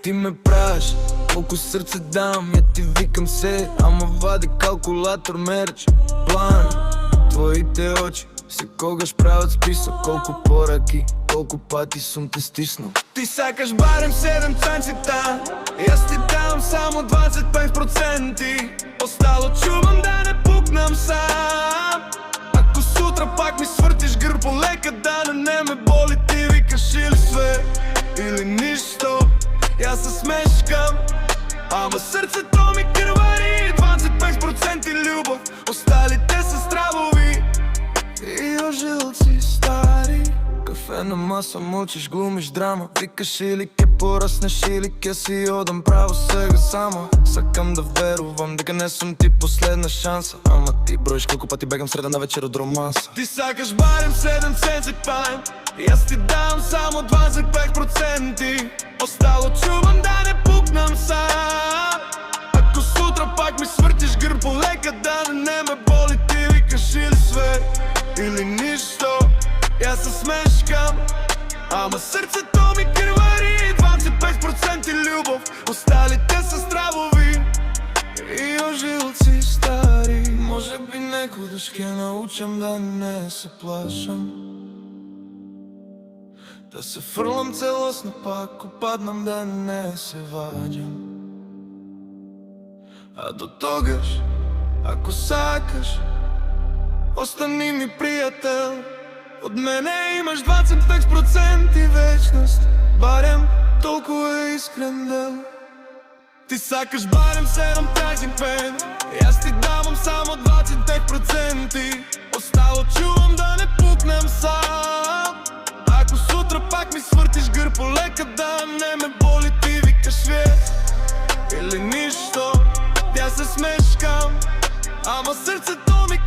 ти ме правиш, колко сърце дам, я ти викам се. Ама вади калкулатор, мерч, план. Твоите очи секогаш правят списък. Колко поръки, колко пъти съм те стиснал. Ти сакаш барем 7 ценцита и аз ти давам само 25%. Остало чувам да не пукнам сам. Ако сутра пак ми свъртиш гърб полека, да не ме боли, ти викаш или све, или нищо. И аз се смешкам, ама сърцето ми кървари. 25% любов, осталите са стравови и ожилци стари. Кафе на маса, мълчиш, глумиш драма. Викаш или ке пораснеш, или ке си одам право сега само. Сакам да верувам дека не съм ти последна шанса. Ама ти броиш колко пъти бегам среда на вечер от романса. Ти сакаш барем 7 ценци паем и аз ти давам само 25%. Остало чувам да не пукнам сам. Ако сутра пак ми свъртиш гърб полека, да не ме боли, ти викаш или све, или нищо. И аз се смешкам, ама сърцето ми кървари. 25% любов, осталите са стравови и ожилци стари. Може би некога ще научам да не се плашам, да се фърлям целостно, пак опаднам да не се вадям. А до тогаш, ако сакаш, остани ми приятел. От мене имаш 25% и вечност. Барем толкова е искрен дел. Ти сакаш барем 7 тази пен и аз ти давам само 25%. Остало чувам да не пукнем сам. Ако сутра пак ми свъртиш гърб полека, да не ме боли, ти викаш свет или нищо. Тя се смешкам, ама сърцето ми